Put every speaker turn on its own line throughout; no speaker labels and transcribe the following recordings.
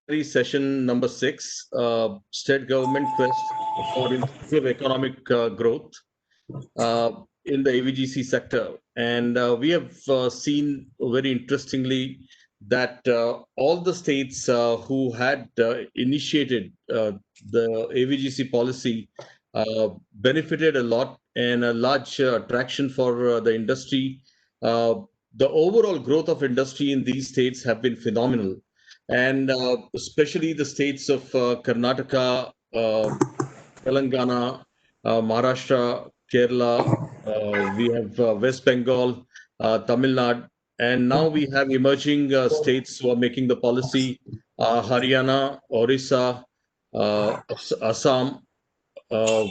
plenary session number 6, state government quest for inclusive economic growth uh, in the AVGC sector. And we have seen very interestingly that all the states who had initiated the AVGC policy benefited a lot, and a large attraction for the industry. Uh, the overall growth of industry in these states have been phenomenal, and especially the states of Karnataka, Telangana, Maharashtra, Kerala, we have West Bengal, Tamil Nadu, and now we have emerging states who are making the policy: Haryana, Orissa, Assam, uh,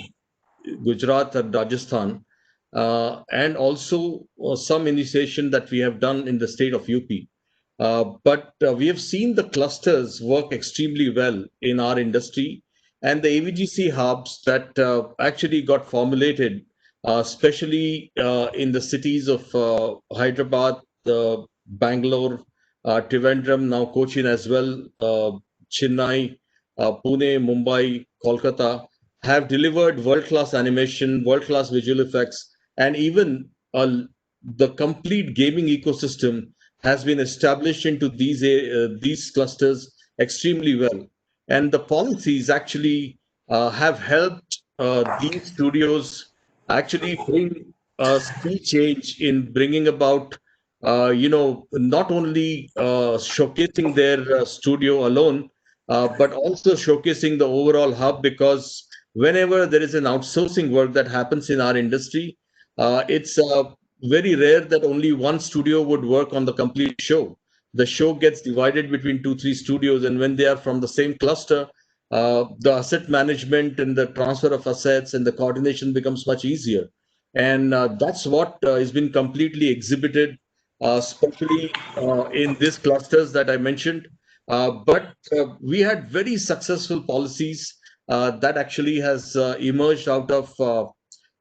Gujarat, and Rajasthan, and also some initiation that we have done in the state of UP. But we have seen the clusters work extremely well in our industry, and the AVGC hubs that actually got formulated, especially in the cities of Hyderabad, Bangalore, Trivandrum, now Cochin as well, Chennai, Pune, Mumbai, Kolkata, have delivered world-class animation, world-class visual effects, and even the complete gaming ecosystem has been established into these clusters extremely well. And the policies actually have helped these studios actually bring a sea change in bringing about, not only showcasing their studio alone, but also showcasing the overall hub, because whenever there is an outsourcing work that happens in our industry, it's very rare that only one studio would work on the complete show. The show gets divided between two, three studios, and when they are from the same cluster, the asset management and the transfer of assets and the coordination becomes much easier. And that's what has been completely exhibited, especially in these clusters that I mentioned. But we had very successful policies that actually has emerged out of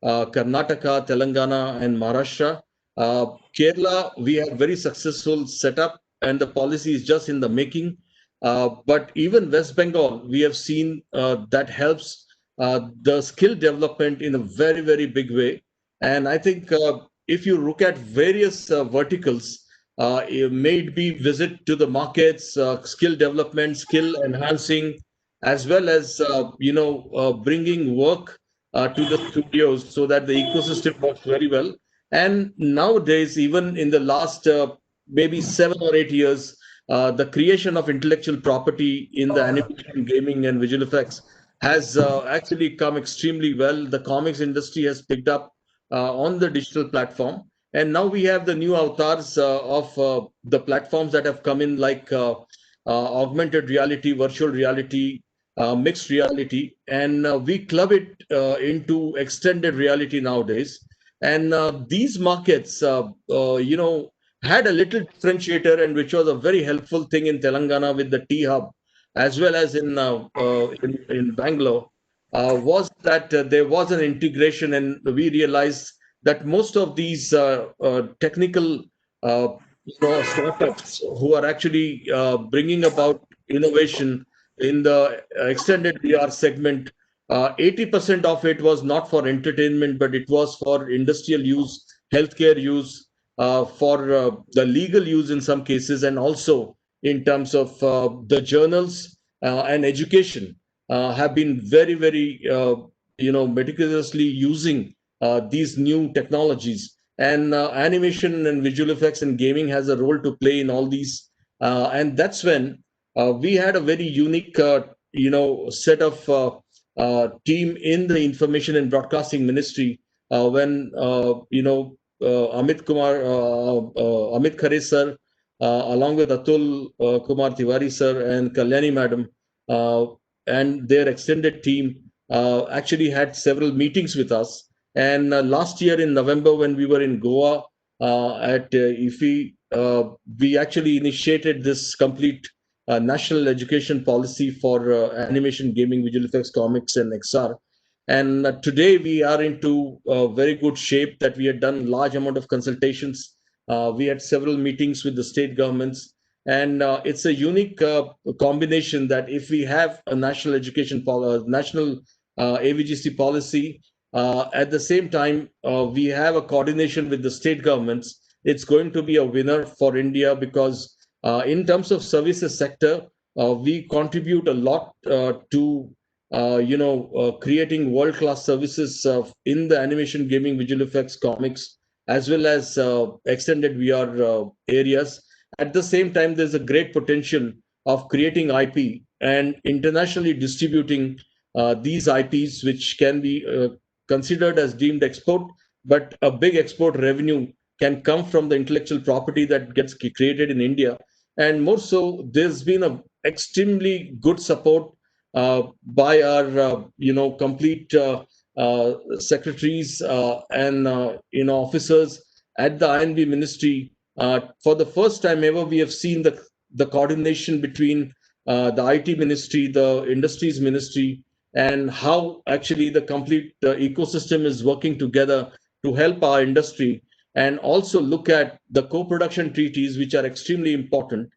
Karnataka, Telangana, and Maharashtra. Uh, Kerala, we have very successful setup, and the policy is just in the making. But even West Bengal, we have seen that helps the skill development in a very, very big way. And I think if you look at various verticals, it may it be visit to the markets, skill development, skill enhancing, as well as bringing work to the studios so that the ecosystem works very well. And nowadays, even in the last maybe 7 or 8 years, the creation of intellectual property in the animation, gaming, and visual effects has actually come extremely well. The comics industry has picked up on the digital platform. And now we have the new avatars of the platforms that have come in, like augmented reality, virtual reality, mixed reality, and we club it into extended reality nowadays. And these markets, had a little differentiator, and which was a very helpful thing in Telangana with the T Hub, as well as in Bangalore, was that there was an integration, and we realized that most of these technical startups who are actually bringing about innovation in the extended VR segment, 80% of it was not for entertainment, but it was for industrial use, healthcare use, for the legal use in some cases, and also in terms of the journals and education, have been very, very, meticulously using these new technologies. And animation and visual effects and gaming has a role to play in all these. And that's when we had a very unique, set of team in the Information and Broadcasting Ministry when Amit Khare sir, along with Atul Kumar Tiwari sir and Kalyani madam, uh, and their extended team actually had several meetings with us. And last year in November, when we were in Goa at IFI, we actually initiated this complete national education policy for animation, gaming, visual effects, comics, and XR. And today we are into very good shape that we had done large amount of consultations. We had several meetings with the state governments, And it's a unique combination that if we have a national national AVGC policy, at the same time, we have a coordination with the state governments, it's going to be a winner for India because in terms of services sector, we contribute a lot to creating world-class services in the animation, gaming, visual effects, comics, as well as extended VR areas. At the same time, there's a great potential of creating IP and internationally distributing these IPs, which can be considered as deemed export, but a big export revenue can come from the intellectual property that gets created in India. And more so, there's been a extremely good support by our complete secretaries and officers at the INB ministry. For the first time ever, we have seen the coordination between the IT ministry, the industries ministry, and how actually the complete ecosystem is working together to help our industry, and also look at the co-production treaties, which are extremely important.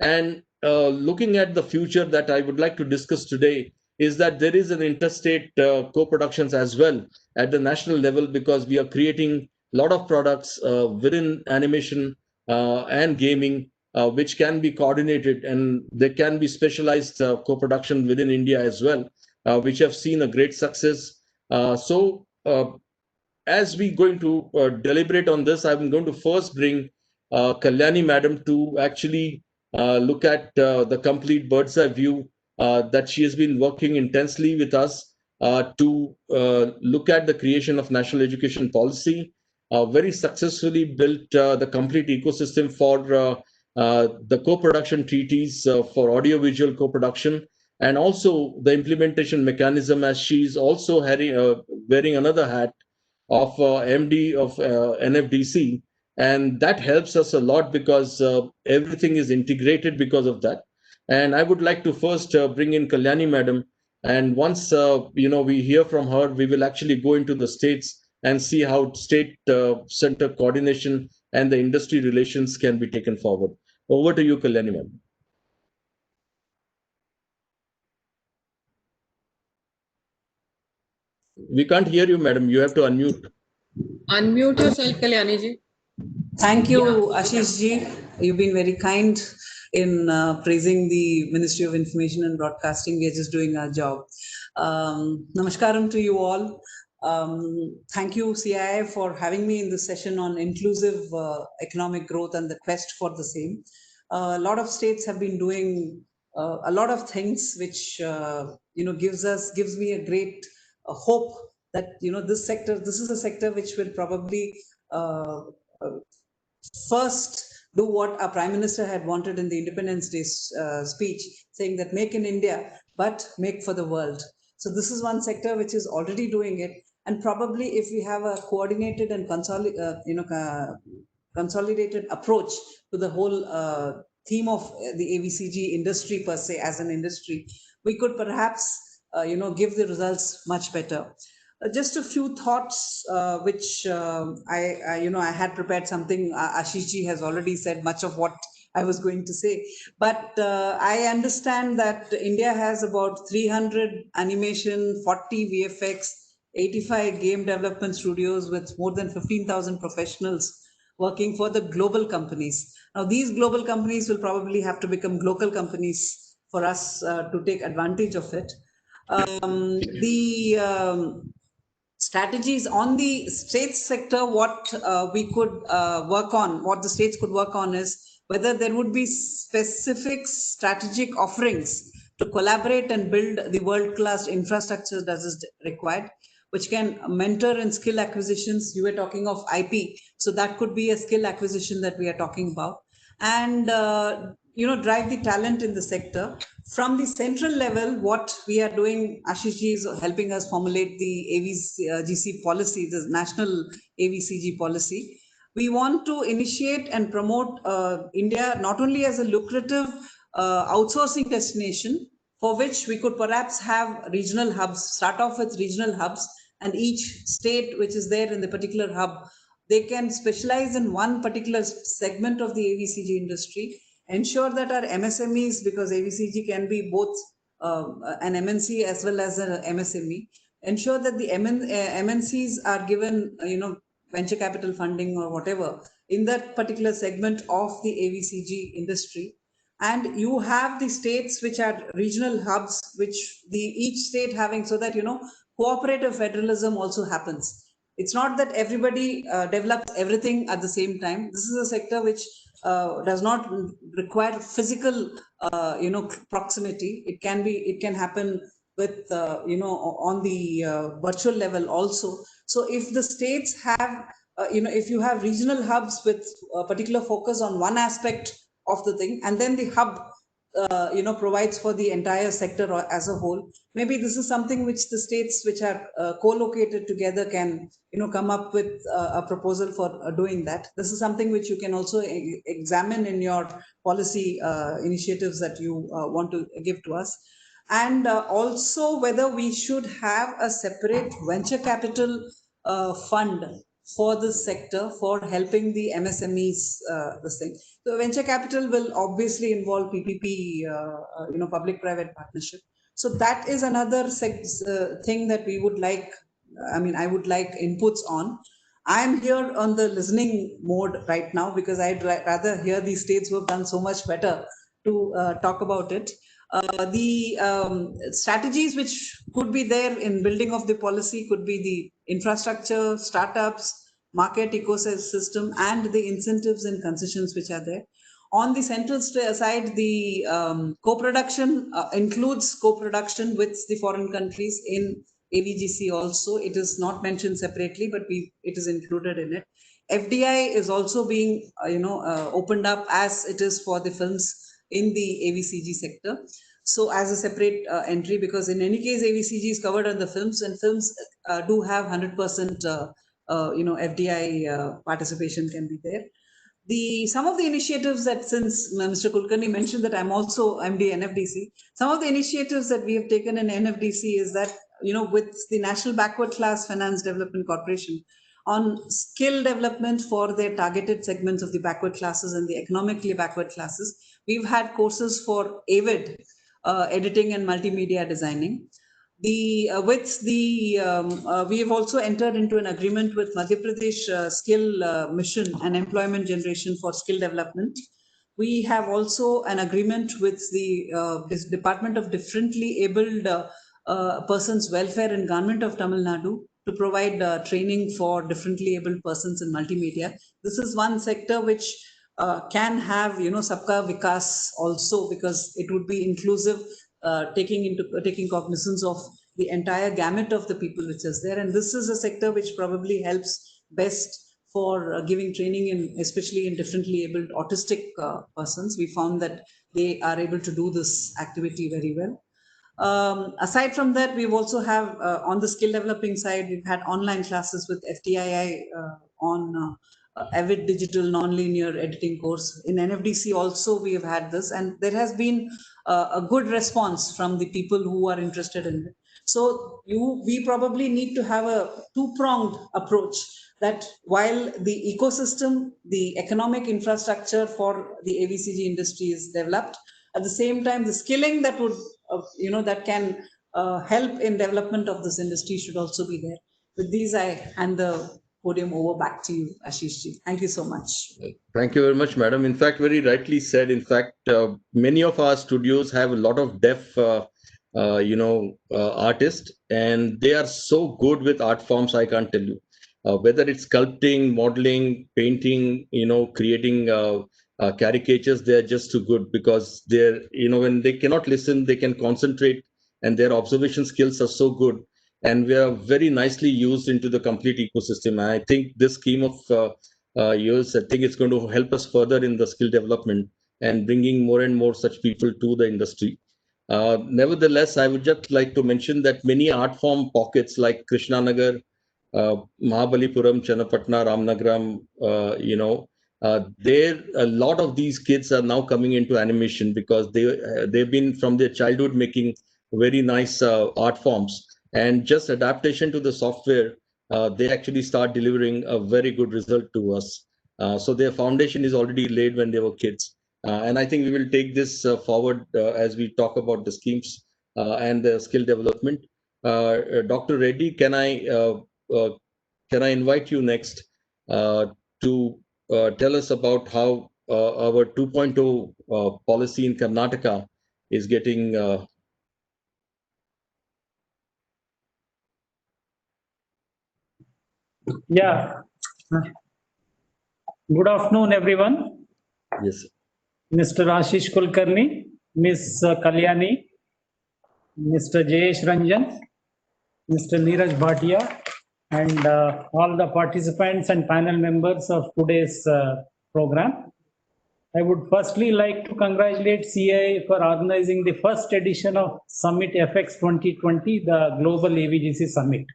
And looking at the future that I would like to discuss today is that there is an interstate co-productions as well at the national level, because we are creating a lot of products within animation and gaming, which can be coordinated, and there can be specialized co-production within India as well, which have seen a great success. So as we going to deliberate on this, I'm going to first bring Kalyani Madam to actually look at the complete bird's eye view that she has been working intensely with us to look at the creation of national education policy, very successfully built the complete ecosystem for the co-production treaties for audiovisual co-production, and also the implementation mechanism, as she's also wearing another hat of MD of NFDC. And that helps us a lot because everything is integrated because of that. And I would like to first bring in Kalyani Madam. And once we hear from her, we will actually go into the states and see how state center coordination and the industry relations can be taken forward. Over to you, Kalyani Madam. We can't hear you, madam. You have to unmute.
Unmute yourself, Kalyani ji.
Thank you, Ashish ji. You've been very kind in praising the Ministry of Information and Broadcasting. We are just doing our job. Namaskaram to you all. Thank you, CII, for having me in this session on inclusive economic growth and the quest for the same. A lot of states have been doing a lot of things, which gives me a great hope that this is a sector which will probably first do what our Prime Minister had wanted in the Independence Day speech, saying that make in India, but make for the world. So this is one sector which is already doing it, and probably if we have a coordinated and consolidated approach to the whole theme of the AVCG industry per se as an industry, we could perhaps give the results much better. Just a few thoughts, which I had prepared something. Ashish ji has already said much of what I was going to say, but I understand that India has about 300 animation, 40 VFX, 85 game development studios with more than 15,000 professionals working for the global companies. Now, these global companies will probably have to become local companies for us to take advantage of it. Strategies on the state sector, what we could work on, what the states could work on is whether there would be specific strategic offerings to collaborate and build the world-class infrastructure that is required, which can mentor in skill acquisitions. You were talking of IP, so that could be a skill acquisition that we are talking about, and drive the talent in the sector. From the central level, what we are doing, Ashish ji is helping us formulate the AVGC policy, the national AVCG policy. We want to initiate and promote India not only as a lucrative outsourcing destination, for which we could perhaps have regional hubs, start off with regional hubs, and each state which is there in the particular hub, they can specialize in one particular segment of the AVCG industry ensure that our MSMEs, because AVCG can be both an MNC as well as an MSME, ensure that the MNCs are given, venture capital funding or whatever in that particular segment of the AVCG industry. And you have the states which are regional hubs, which each state having, so that, cooperative federalism also happens. It's not that everybody develops everything at the same time. This is a sector which does not require physical, proximity. It can happen with, on the virtual level also. So if the states have, if you have regional hubs with a particular focus on one aspect of the thing, and then the hub, provides for the entire sector as a whole. Maybe this is something which the states which are co-located together can, come up with a proposal for doing that. This is something which you can also examine in your policy initiatives that you want to give to us. And also whether we should have a separate venture capital fund for this sector for helping the MSMEs, this thing. So venture capital will obviously involve PPP, public-private partnership. So that is another thing that we would like, I would like inputs on. I'm here on the listening mode right now because I'd rather hear these states who have done so much better to talk about it. The strategies which could be there in building of the policy could be the infrastructure, startups, market ecosystem, and the incentives and concessions which are there. On the central side, the co-production includes co-production with the foreign countries in AVGC also. It is not mentioned separately, but it is included in it. FDI is also being, opened up as it is for the films in the AVCG sector. So as a separate entry, because in any case, AVCG is covered on the films, and films do have 100% FDI participation can be there. Some of the initiatives that, since Mr. Kulkarni mentioned that I'm also MD NFDC, some of the initiatives that we have taken in NFDC is that, with the National Backward Class Finance Development Corporation on skill development for their targeted segments of the backward classes and the economically backward classes, we've had courses for AVID, editing and multimedia designing. We have also entered into an agreement with Madhya Pradesh Skill Mission and Employment Generation for skill development. We have also an agreement with the Department of Differently Abled Persons Welfare and Government of Tamil Nadu to provide training for differently abled persons in multimedia. This is one sector which can have, Sabka Vikas also, because it would be inclusive, taking cognizance of the entire gamut of the people which is there. And this is a sector which probably helps best for giving training especially in differently abled autistic persons. We found that they are able to do this activity very well. Aside from that, we've also have on the skill developing side, we've had online classes with FTII on Avid Digital Nonlinear Editing course. In NFDC also we have had this, and there has been a good response from the people who are interested in it. So we probably need to have a two-pronged approach, that while the ecosystem, the economic infrastructure for the AVCG industry is developed, at the same time, the skilling that would, that can help in development of this industry should also be there. With these, I hand the podium over back to you, Ashish ji. Thank you so much.
Thank you very much, madam. In fact, very rightly said. In fact, many of our studios have a lot of deaf, artists, and they are so good with art forms, I can't tell you. Whether it's sculpting, modeling, painting, creating caricatures, they are just too good, because they're, when they cannot listen, they can concentrate, and their observation skills are so good. And we are very nicely used into the complete ecosystem. I think this scheme of yours, I think it's going to help us further in the skill development and bringing more and more such people to the industry. Nevertheless, I would just like to mention that many art form pockets like Krishnanagar, Mahabalipuram, Channapatna, Ramnagaram, there a lot of these kids are now coming into animation, because they've been from their childhood making very nice art forms, and just adaptation to the software, they actually start delivering a very good result to us. So their foundation is already laid when they were kids. And I think we will take this forward as we talk about the schemes and the skill development. Dr. Reddy, can I invite you next to tell us about how our 2.0 policy in Karnataka is getting
Yeah. Good afternoon, everyone.
yes.
Mr. Ashish Kulkarni, Ms. Kalyani, Mr. Jayesh Ranjan, Mr. Neeraj Bhatia, and all the participants and panel members of today's program. I would firstly like to congratulate CII for organizing the first edition of Summit FX 2020, the Global AVGC Summit.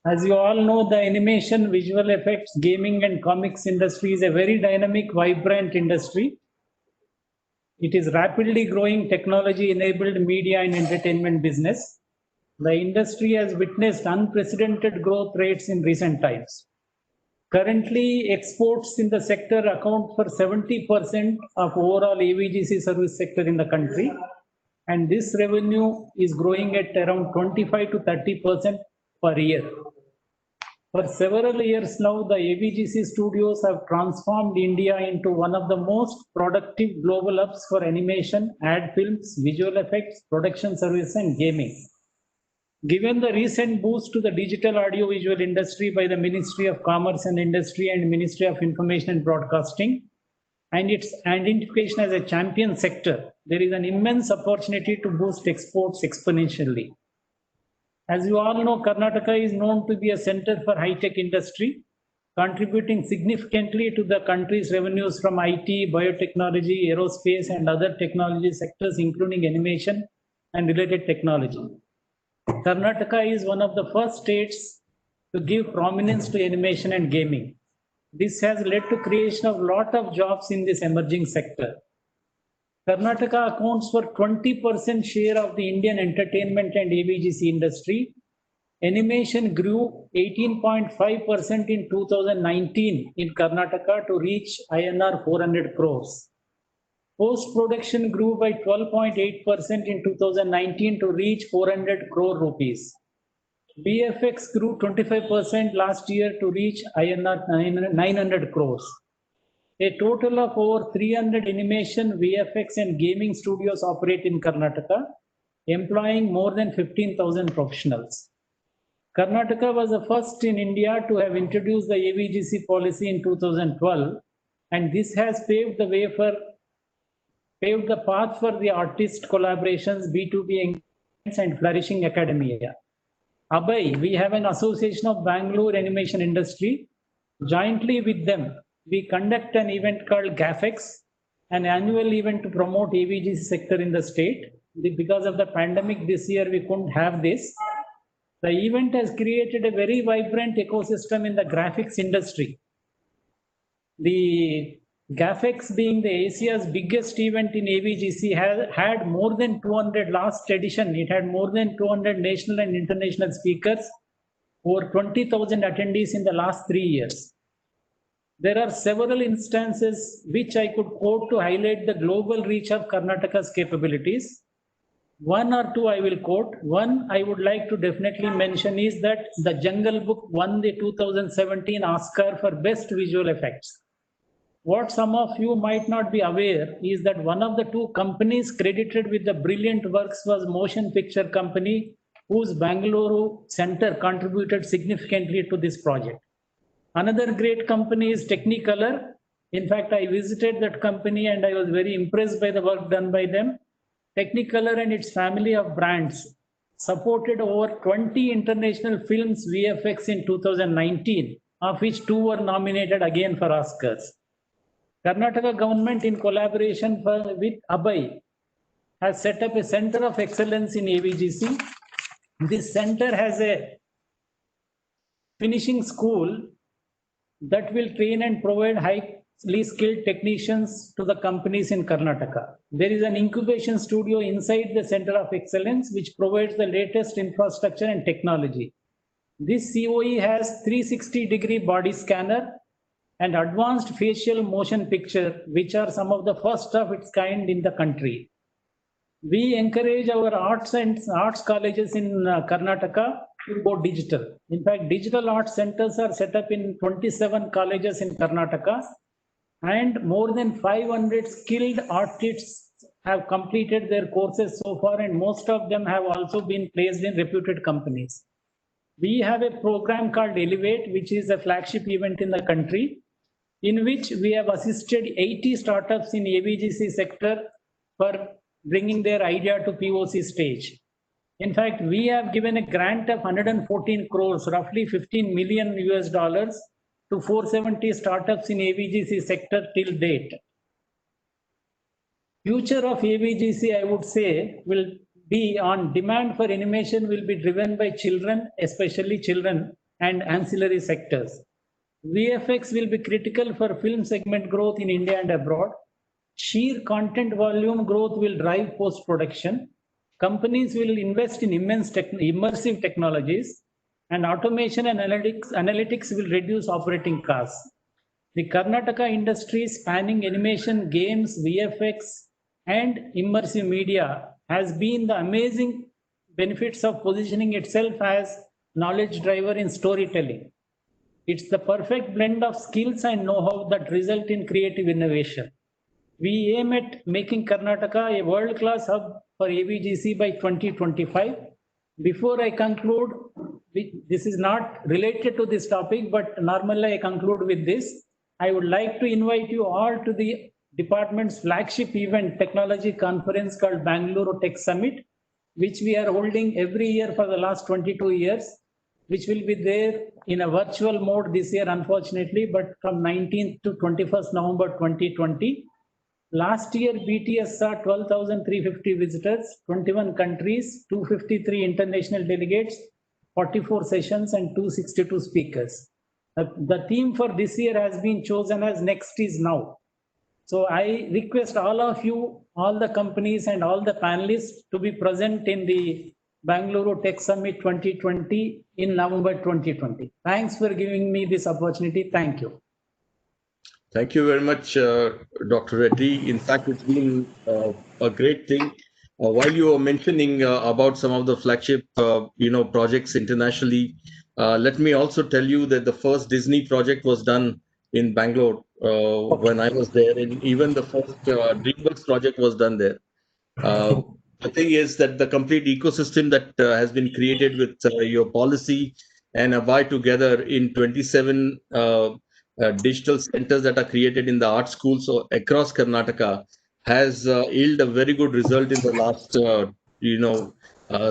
As you all know, the animation, visual effects, gaming and comics industry is a very dynamic, vibrant industry. It is rapidly growing technology-enabled media and entertainment business. The industry has witnessed unprecedented growth rates in recent times. Currently, exports in the sector account for 70% of overall AVGC service sector in the country. And this revenue is growing at around 25 to 30% per year. For several years now, the AVGC studios have transformed India into one of the most productive global hubs for animation, ad films, visual effects, production service, and gaming. Given the recent boost to the digital audiovisual industry by the Ministry of Commerce and Industry and Ministry of Information and Broadcasting, and its identification as a champion sector, there is an immense opportunity to boost exports exponentially. As you all know, Karnataka is known to be a center for high-tech industry, contributing significantly to the country's revenues from IT, biotechnology, aerospace, and other technology sectors, including animation and related technology. Karnataka is one of the first states to give prominence to animation and gaming. This has led to creation of a lot of jobs in this emerging sector. Karnataka accounts for 20% share of the Indian entertainment and AVGC industry. Animation grew 18.5% in 2019 in Karnataka to reach INR 400 crores. Post-production grew by 12.8% in 2019 to reach 400 crore rupees. VFX grew 25% last year to reach INR 900 crores. A total of over 300 animation, VFX, and gaming studios operate in Karnataka, employing more than 15,000 professionals. Karnataka was the first in India to have introduced the AVGC policy in 2012, and this has paved the path for the artist collaborations, B2B engagements, and flourishing academia. Abhay, we have an association of Bangalore animation industry. Jointly with them, we conduct an event called GAFX, an annual event to promote AVGC sector in the state. Because of the pandemic this year, we couldn't have this. The event has created a very vibrant ecosystem in the graphics industry. The GAFX, being the Asia's biggest event in AVGC, has had more than 200 last edition. It had more than 200 national and international speakers, over 20,000 attendees in the last 3 years. There are several instances which I could quote to highlight the global reach of Karnataka's capabilities. One or two I will quote. One I would like to definitely mention is that The Jungle Book won the 2017 Oscar for Best Visual Effects. What some of you might not be aware is that one of the two companies credited with the brilliant works was Motion Picture Company, whose Bangalore center contributed significantly to this project. Another great company is Technicolor. In fact, I visited that company and I was very impressed by the work done by them. Technicolor and its family of brands supported over 20 international films VFX in 2019, of which 2 were nominated again for Oscars. Karnataka government, in collaboration with Abhay, has set up a center of excellence in AVGC. This center has a finishing school that will train and provide highly skilled technicians to the companies in Karnataka. There is an incubation studio inside the Center of Excellence, which provides the latest infrastructure and technology. This COE has 360-degree body scanner, and advanced facial motion picture, which are some of the first of its kind in the country. We encourage our arts colleges in Karnataka to go digital. In fact, digital arts centers are set up in 27 colleges in Karnataka, and more than 500 skilled artists have completed their courses so far, and most of them have also been placed in reputed companies. We have a program called Elevate, which is a flagship event in the country, in which we have assisted 80 startups in AVGC sector for bringing their idea to POC stage. In fact, we have given a grant of 114 crores, roughly 15 million US dollars to 470 startups in AVGC sector till date. Future of AVGC, I would say, will be on demand for animation will be driven by children, especially children and ancillary sectors. VFX will be critical for film segment growth in India and abroad. Sheer content volume growth will drive post-production. Companies will invest in immersive technologies, and automation and analytics will reduce operating costs. The Karnataka industry spanning animation, games, VFX, and immersive media has been the amazing benefits of positioning itself as knowledge driver in storytelling. It's the perfect blend of skills and know-how that result in creative innovation. We aim at making Karnataka a world-class hub for AVGC by 2025. Before I conclude, this is not related to this topic, but normally I conclude with this. I would like to invite you all to the department's flagship event, technology conference called Bangalore Tech Summit, which we are holding every year for the last 22 years, which will be there in a virtual mode this year, unfortunately, but from 19th to 21st November 2020. Last year, BTS saw 12,350 visitors, 21 countries, 253 international delegates, 44 sessions, and 262 speakers. The theme for this year has been chosen as Next is Now. So I request all of you, all the companies and all the panelists to be present in the Bangalore Tech Summit 2020 in November 2020. Thanks for giving me this opportunity. Thank you.
Thank you very much, Dr. Reddy. In fact, it's been a great thing. While you were mentioning about some of the flagship, projects internationally, let me also tell you that the first Disney project was done in Bangalore when I was there, and even the first DreamWorks project was done there. The thing is that the complete ecosystem that has been created with your policy and Abhay together in 27 digital centers that are created in the art schools across Karnataka has yielded a very good result in the last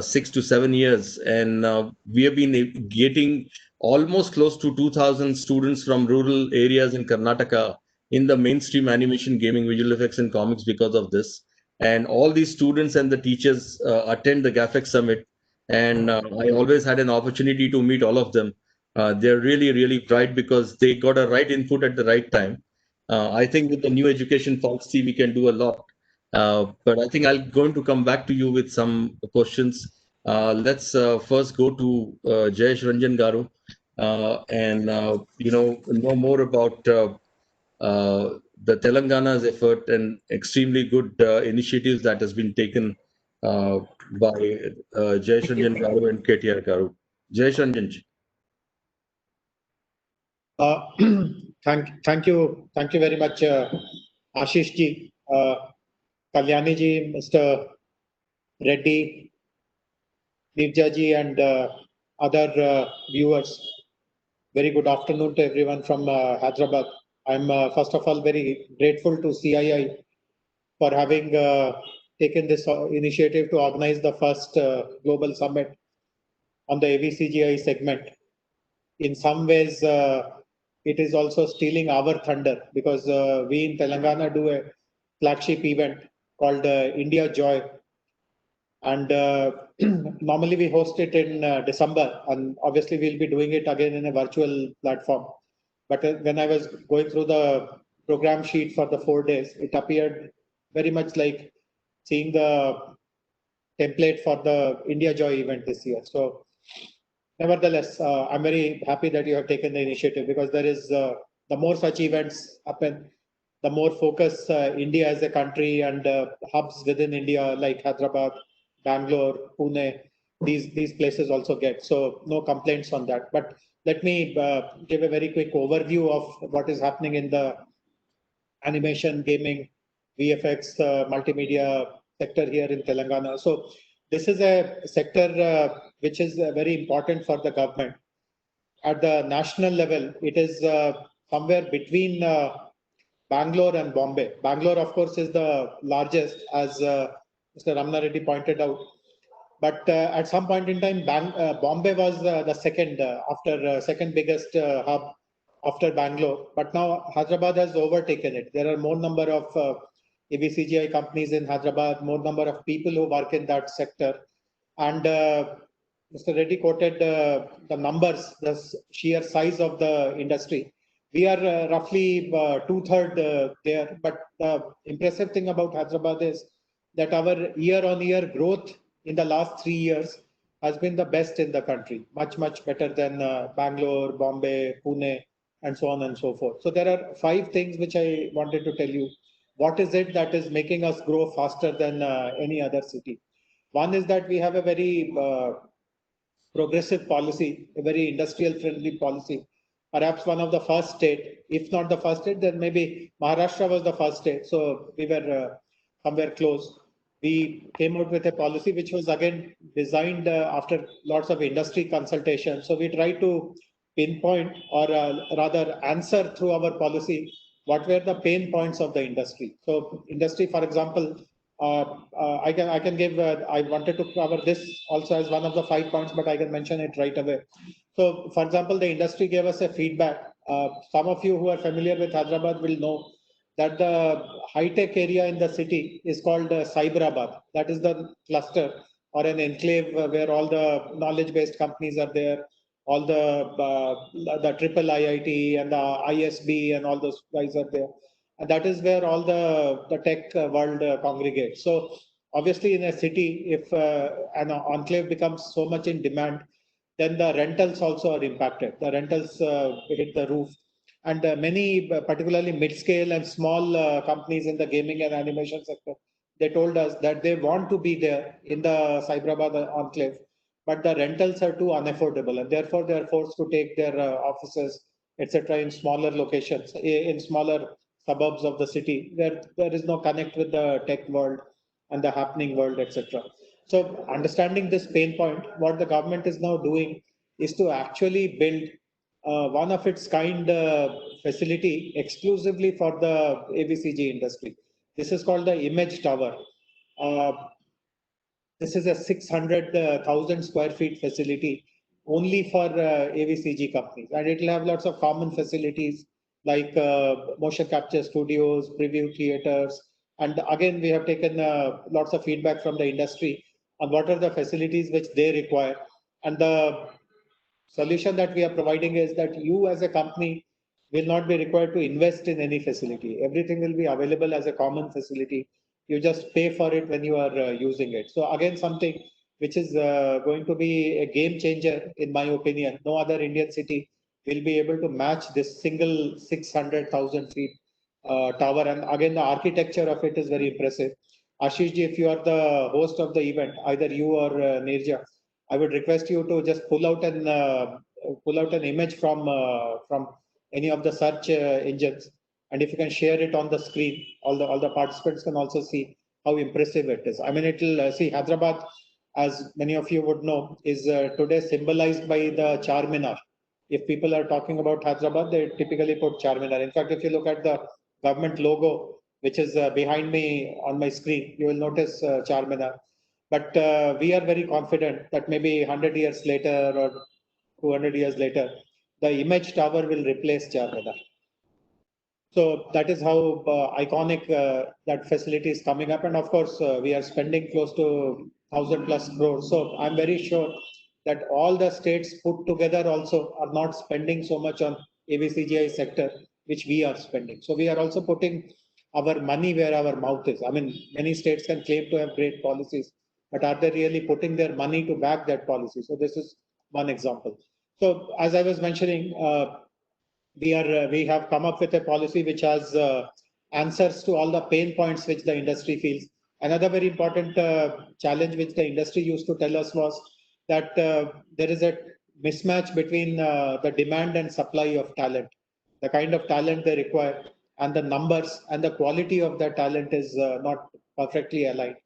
6 to 7 years, and we have been getting almost close to 2,000 students from rural areas in Karnataka in the mainstream animation, gaming, visual effects, and comics because of this. And all these students and the teachers attend the GAFX Summit, and I always had an opportunity to meet all of them. They're really, really bright because they got a right input at the right time. I think with the new education policy, we can do a lot. But I think I'm going to come back to you with some questions. Let's first go to Jayesh Ranjan Garu and know more about the Telangana's effort and extremely good initiatives that has been taken by Jayesh Ranjan Garu and KTR Garu. Jayesh Ranjan ji.
Thank you very much, Ashish ji, Kalyani ji, Mr. Reddy, Nirja ji, and other viewers. Very good afternoon to everyone from Hyderabad. I'm first of all very grateful to CII for having taken this initiative to organize the first global summit on the AVCGI segment. In some ways, it is also stealing our thunder because we in Telangana do a flagship event called India Joy. And normally we host it in December, and obviously we'll be doing it again in a virtual platform. But when I was going through the program sheet for the 4 days, it appeared very much like seeing the template for the India Joy event this year. So nevertheless, I'm very happy that you have taken the initiative because there is the the more such events happen, the more focus India as a country and hubs within India like Hyderabad, Bangalore, Pune, these places also get. So no complaints on that. But let me give a very quick overview of what is happening in the animation, gaming, VFX, multimedia sector here in Telangana. So this is a sector which is very important for the government. At the national level, it is somewhere between Bangalore and Bombay. Bangalore, of course, is the largest, as Mr. Ramana Reddy pointed out. But at some point in time, Bombay was the second, after second biggest hub after Bangalore. But now Hyderabad has overtaken it. There are more number of ABCGI companies in Hyderabad, more number of people who work in that sector. And Mr. Reddy quoted the numbers, the sheer size of the industry. We are roughly two-thirds there. But the impressive thing about Hyderabad is that our year-on-year growth in the last 3 years has been the best in the country, much, much better than Bangalore, Bombay, Pune, and so on and so forth. So there are 5 things which I wanted to tell you. What is it that is making us grow faster than any other city? One is that we have a very progressive policy, a very industrial friendly policy. Perhaps one of the first state, if not the first state, then maybe Maharashtra was the first state. So we were somewhere close. We came out with a policy which was again designed after lots of industry consultation. So we try to pinpoint or rather answer through our policy what were the pain points of the industry. So industry, for example, I can give. I wanted to cover this also as one of the 5 points, but I can mention it right away. So, for example, the industry gave us a feedback. Some of you who are familiar with Hyderabad will know that the high-tech area in the city is called Cyberabad. That is the cluster or an enclave where all the knowledge-based companies are there, all the triple IIT and the ISB and all those guys are there. And that is where all the tech world congregates. So obviously in a city, if an enclave becomes so much in demand, then the rentals also are impacted. The rentals hit the roof. And many, particularly mid-scale and small companies in the gaming and animation sector, they told us that they want to be there in the Cyberabad enclave, but the rentals are too unaffordable, and therefore they are forced to take their offices, etc., in smaller locations, in smaller suburbs of the city, where there is no connect with the tech world and the happening world, etc. So, understanding this pain point, what the government is now doing is to actually build one of its kind facility exclusively for the ABCG industry. This is called the Image Tower. This is a 600,000 square feet facility only for ABCG companies, and it will have lots of common facilities like motion capture studios, preview theaters, and again we have taken lots of feedback from the industry on what are the facilities which they require, and the solution that we are providing is that you as a company will not be required to invest in any facility. Everything will be available as a common facility. You just pay for it when you are using it. So again, something which is going to be a game changer, in my opinion. No other Indian city will be able to match this single 600,000 feet tower. And again, the architecture of it is very impressive. Ashish ji, if you are the host of the event, either you or Nirja, I would request you to just pull out an image from any of the search engines, and if you can share it on the screen, all the participants can also see how impressive it is. I mean, it'll see Hyderabad, as many of you would know, is today symbolized by the Charminar. If people are talking about Hyderabad, they typically put Charminar. In fact, if you look at the government logo, which is behind me on my screen, you will notice Charminar. But we are very confident that maybe 100 years later or 200 years later, the Image Tower will replace Charminar. So that is how iconic that facility is coming up. And of course, we are spending close to 1,000+ crores. So I'm very sure that all the states put together also are not spending so much on ABCGI sector, which we are spending. So we are also putting our money where our mouth is. I mean, many states can claim to have great policies, but are they really putting their money to back that policy? So this is one example. So as I was mentioning, we have come up with a policy which has answers to all the pain points which the industry feels. Another very important challenge which the industry used to tell us was that there is a mismatch between the demand and supply of talent, the kind of talent they require, and the numbers and the quality of the talent is not perfectly aligned.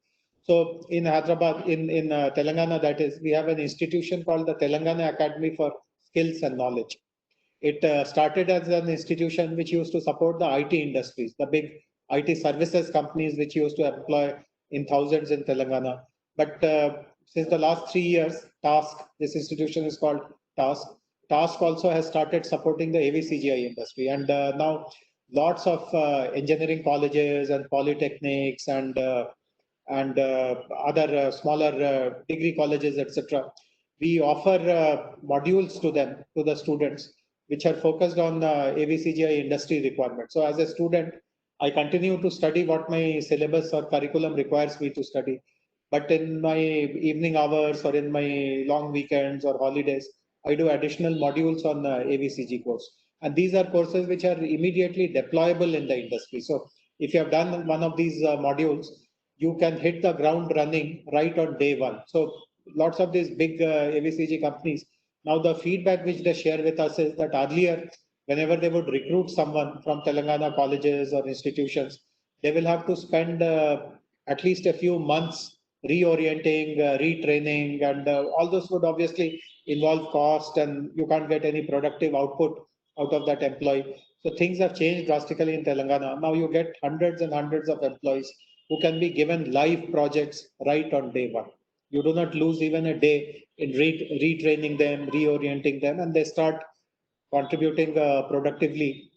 So in Hyderabad, in Telangana, that is, we have an institution called the Telangana Academy for Skills and Knowledge. It started as an institution which used to support the IT industries, the big IT services companies which used to employ in thousands in Telangana. But since the last 3 years, TASK, this institution is called TASK. TASK also has started supporting the AVCGI industry. And now lots of engineering colleges and polytechnics and other smaller degree colleges, etc. We offer modules to them, to the students, which are focused on AVCGI industry requirements. So as a student, I continue to study what my syllabus or curriculum requires me to study. But in my evening hours or in my long weekends or holidays, I do additional modules on AVCG course. And these are courses which are immediately deployable in the industry. So if you have done one of these modules, you can hit the ground running right on day one. So lots of these big AVCG companies, now the feedback which they share with us is that earlier, whenever they would recruit someone from Telangana colleges or institutions, they will have to spend at least a few months reorienting, retraining, and all those would obviously involve cost, and you can't get any productive output out of that employee. So things have changed drastically in Telangana. Now you get hundreds and hundreds of employees who can be given live projects right on day one. You do not lose even a day in retraining them, reorienting them, and they start contributing productively.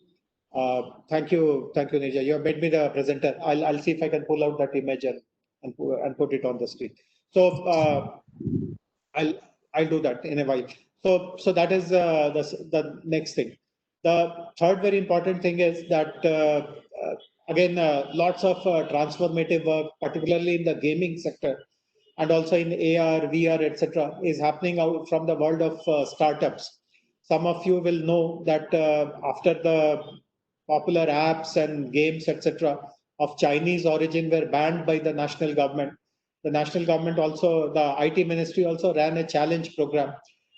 Thank you, Nija. You have made me the presenter. I'll see if I can pull out that image and put it on the screen. So I'll do that in a while. So that is the next thing. The third very important thing is that again lots of transformative work, particularly in the gaming sector, and also in AR, VR, etc., is happening out from the world of startups. Some of you will know that after the popular apps and games, etc., of Chinese origin were banned by the national government, the national government also, the IT ministry also ran a challenge program,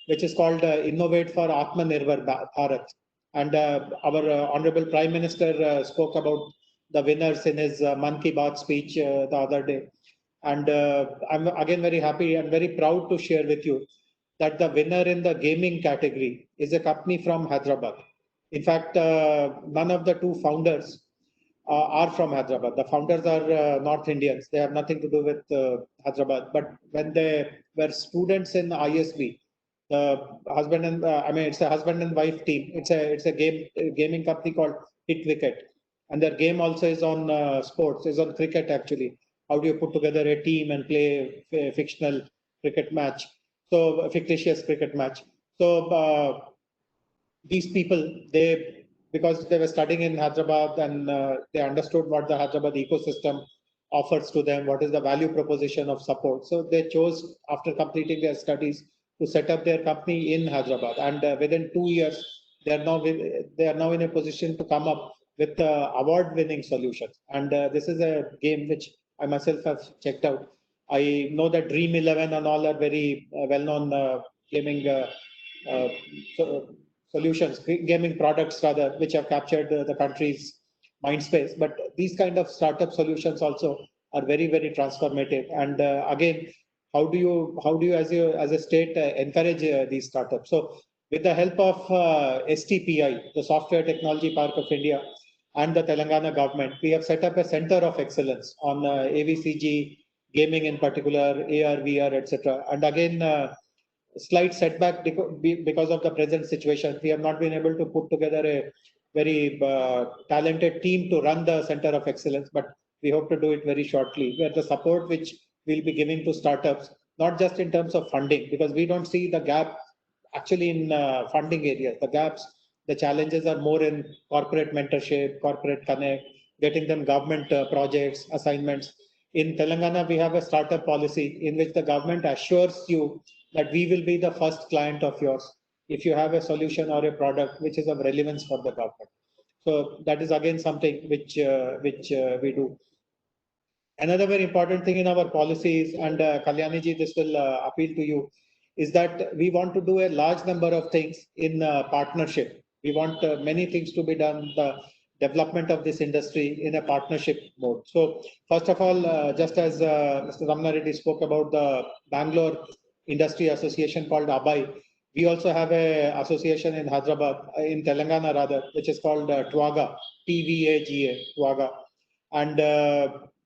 which is called Innovate for Atmanirbhar Bharat. And our Honorable Prime Minister spoke about the winners in his Mann Ki Baat speech the other day. And I'm again very happy and very proud to share with you that the winner in the gaming category is a company from Hyderabad. In fact, none of the two founders are from Hyderabad. The founders are North Indians. They have nothing to do with Hyderabad. But when they were students in ISB, the husband and it's a husband and wife team. It's a gaming company called Hit Wicket, and their game also is on sports, is on cricket actually. How do you put together a team and play a fictional cricket match? So a fictitious cricket match. So these people, because they were studying in Hyderabad and they understood what the Hyderabad ecosystem offers to them, what is the value proposition of support. So they chose, after completing their studies, to set up their company in Hyderabad. And within 2 years, they are now in a position to come up with award-winning solutions. And this is a game which I myself have checked out. I know that Dream 11 and all are very well-known gaming solutions, gaming products rather, which have captured the country's mind space. But these kind of startup solutions also are very, very transformative. And again, how do you as a state encourage these startups? So with the help of STPI, the Software Technology Park of India, and the Telangana government, we have set up a center of excellence on AVCG, gaming in particular, AR, VR, etc. And again, slight setback because of the present situation. We have not been able to put together a very talented team to run the Center of Excellence, but we hope to do it very shortly, where the support which we'll be giving to startups, not just in terms of funding, because we don't see the gap actually in funding areas. The gaps, the challenges are more in corporate mentorship, corporate connect, getting them government projects, assignments. In Telangana, we have a startup policy in which the government assures you that we will be the first client of yours. if you have a solution or a product which is of relevance for the government. So that is again something which we do. Another very important thing in our policies, and Kalyani ji, this will appeal to you, is that we want to do a large number of things in partnership. We want many things to be done, the development of this industry in a partnership mode. So first of all, just as Mr. Ramana Reddy spoke about the Bangalore Industry Association called ABAI, we also have a association in Hyderabad, in Telangana rather, which is called TWAGA, TVAGA, TWAGA. And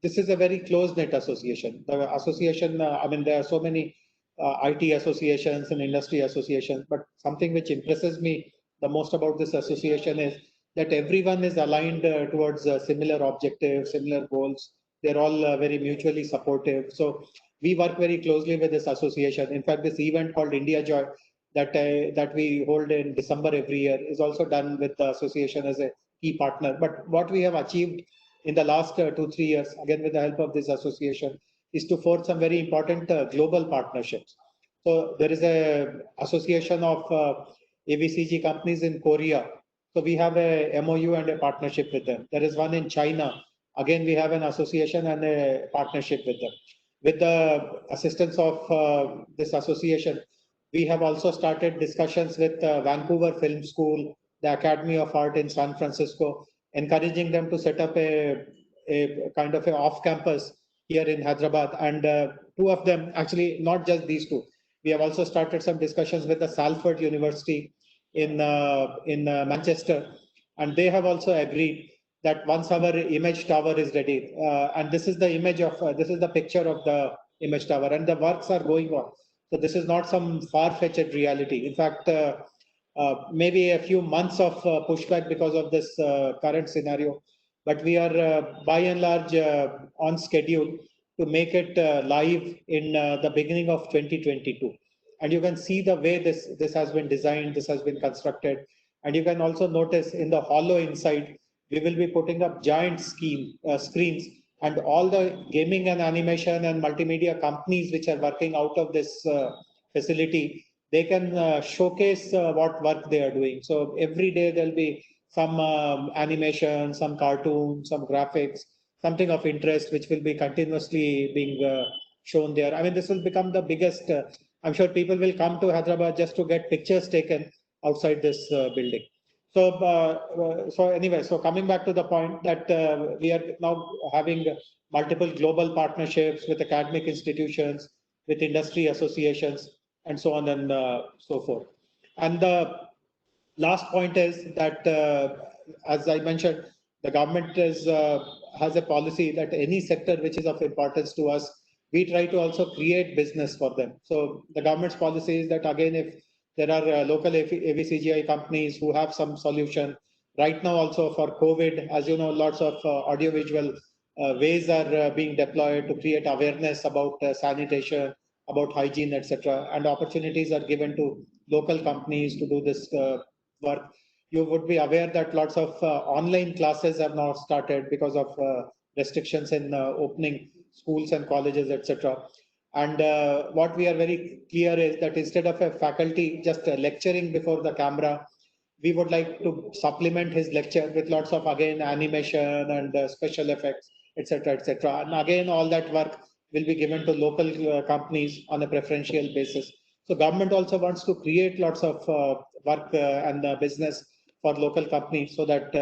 this is a very close-knit association. The association, I mean, there are so many IT associations and industry associations, but something which impresses me the most about this association is that everyone is aligned towards similar objectives, similar goals. They're all very mutually supportive. So we work very closely with this association. In fact, this event called India Joy that we hold in December every year is also done with the association as a key partner. But what we have achieved in the last 2-3 years, again with the help of this association, is to forge some very important global partnerships. So there is a association of ABCG companies in Korea. So we have a MOU and a partnership with them. There is one in China. Again, we have an association and a partnership with them. With the assistance of this association, we have also started discussions with Vancouver Film School, the Academy of Art in San Francisco, encouraging them to set up a kind of a off-campus here in Hyderabad. And two of them, actually not just these two, we have also started some discussions with the Salford University in Manchester, and they have also agreed that once our image tower is ready, and this is the image of this is the picture of the image tower, and the works are going on. So this is not some far-fetched reality. In fact, maybe a few months of pushback because of this current scenario, but we are by and large on schedule to make it live in the beginning of 2022. And you can see the way this has been designed, this has been constructed. And you can also notice in the hollow inside, we will be putting up giant screens, and all the gaming and animation and multimedia companies which are working out of this facility, they can showcase what work they are doing. So every day there'll be some animation, some cartoons, some graphics, something of interest which will be continuously being shown there. I mean, this will become the biggest. I'm sure people will come to Hyderabad just to get pictures taken outside this building. So anyway, so coming back to the point that we are now having multiple global partnerships with academic institutions, with industry associations, and so on and so forth. And the last point is that, as I mentioned, the government has a policy that any sector which is of importance to us, we try to also create business for them. So the government's policy is that, again, if there are local ABCGI companies who have some solution. Right now also for COVID, as you know, lots of audiovisual ways are being deployed to create awareness about sanitation, about hygiene, etc. And opportunities are given to local companies to do this work. You would be aware that lots of online classes have now started because of restrictions in opening schools and colleges, etc. And what we are very clear is that instead of a faculty just lecturing before the camera, we would like to supplement his lecture with lots of, again, animation and special effects, etc., etc. And again, all that work will be given to local companies on a preferential basis. So government also wants to create lots of work and business for local companies so that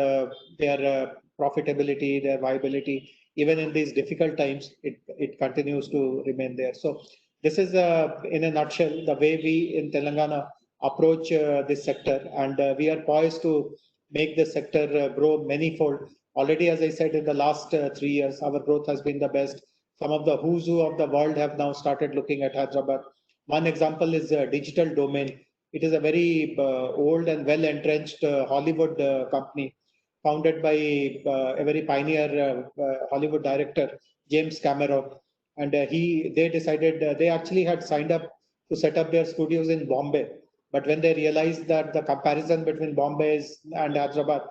their profitability, their viability, even in these difficult times, it continues to remain there. So this is, in a nutshell, the way we in Telangana approach this sector, and we are poised to make the sector grow manyfold. Already, as I said, in the last 3 years, our growth has been the best. Some of the who's who of the world have now started looking at Hyderabad. One example is Digital Domain. It is a very old and well-entrenched Hollywood company, founded by a very pioneer Hollywood director, James Cameron. And they decided, they actually had signed up to set up their studios in Bombay. But when they realized that the comparison between Bombay and Hyderabad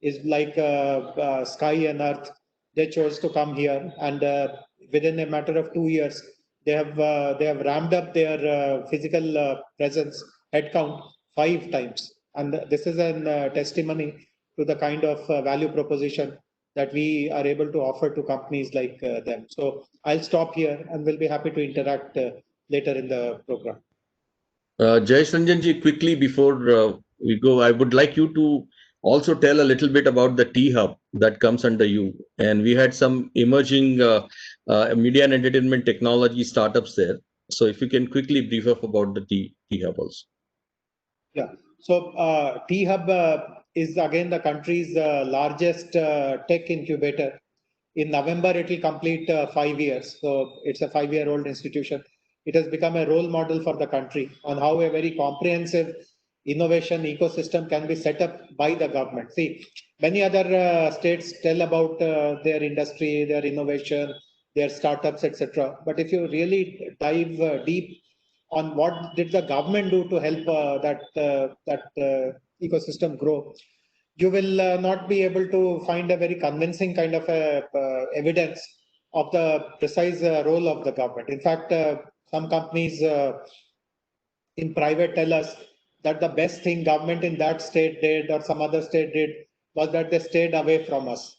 is like sky and earth, they chose to come here. And within a matter of 2 years, they have ramped up their physical presence headcount 5 times. And this is a testimony to the kind of value proposition that we are able to offer to companies like them. So I'll stop here and we'll be happy to interact later in the program.
Jayesh Ranjan ji, quickly before we go, I would like you to also tell a little bit about the T Hub that comes under you. And we had some emerging media and entertainment technology startups there. So if you can quickly brief us about the T Hub also.
Yeah. So T Hub is again the country's largest tech incubator. In November, it will complete 5 years. So it's a 5-year-old institution. It has become a role model for the country on how a very comprehensive innovation ecosystem can be set up by the government. See, many other states tell about their industry, their innovation, their startups, etc. But if you really dive deep on what did the government do to help that ecosystem grow, you will not be able to find a very convincing kind of evidence of the precise role of the government. In fact, some companies in private tell us that the best thing government in that state did or some other state did was that they stayed away from us.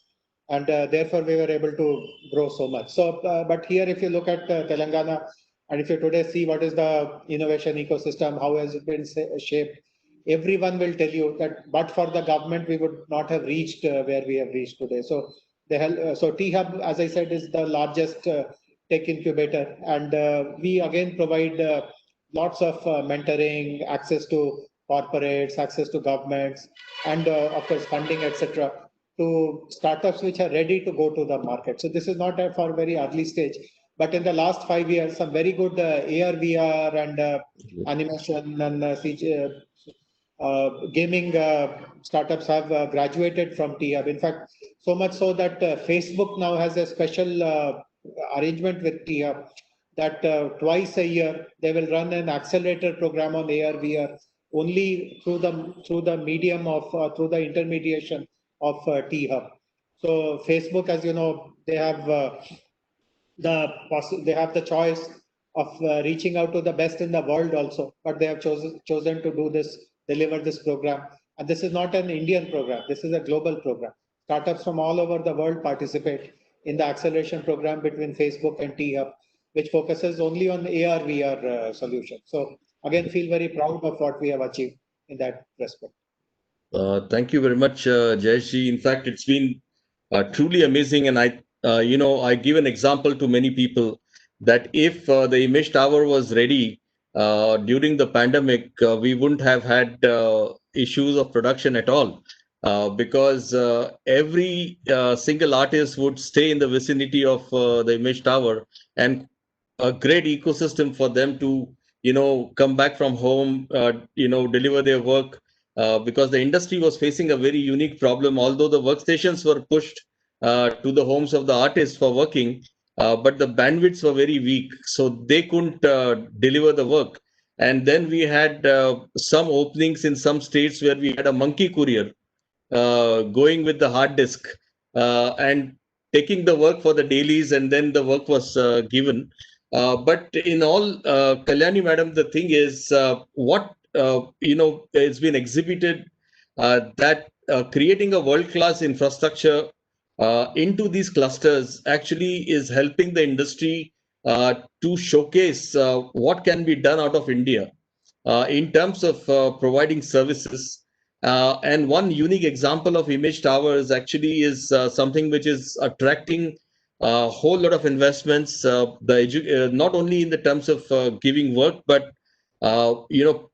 And therefore, we were able to grow so much. So, but here, if you look at Telangana, and if you today see what is the innovation ecosystem, how has it been shaped, everyone will tell you that but for the government, we would not have reached where we have reached today. So, so T Hub, as I said, is the largest tech incubator. And we again provide lots of mentoring, access to corporates, access to governments, and of course, funding, etc., to startups which are ready to go to the market. So this is not for very early stage, but in the last 5 years, some very good AR, VR, and animation and gaming startups have graduated from T Hub. In fact, so much so that Facebook now has a special arrangement with T Hub that twice a year they will run an accelerator program on AR, VR only through the medium of through the intermediation of T Hub. So Facebook, as you know, they have the choice of reaching out to the best in the world also, but they have chosen to deliver this program. And this is not an Indian program. This is a global program. Startups from all over the world participate in the acceleration program between Facebook and T Hub, which focuses only on AR, VR solutions. So again, feel very proud of what we have achieved in that respect.
Thank you very much, Jayesh ji. In fact, it's been truly amazing. And I give an example to many people that if the Image Tower was ready during the pandemic, we wouldn't have had issues of production at all. Because every single artist would stay in the vicinity of the Image Tower, and a great ecosystem for them to, come back from home, deliver their work. Because the industry was facing a very unique problem. Although the workstations were pushed to the homes of the artists for working, but the bandwidths were very weak, so they couldn't deliver the work. And then we had some openings in some states where we had a monkey courier going with the hard disk and taking the work for the dailies, and then the work was given. But in all, Kalyani madam, the thing is, what it's been exhibited that creating a world-class infrastructure into these clusters actually is helping the industry to showcase what can be done out of India in terms of providing services. And one unique example of Image Towers actually is something which is attracting a whole lot of investments, not only in the terms of giving work, but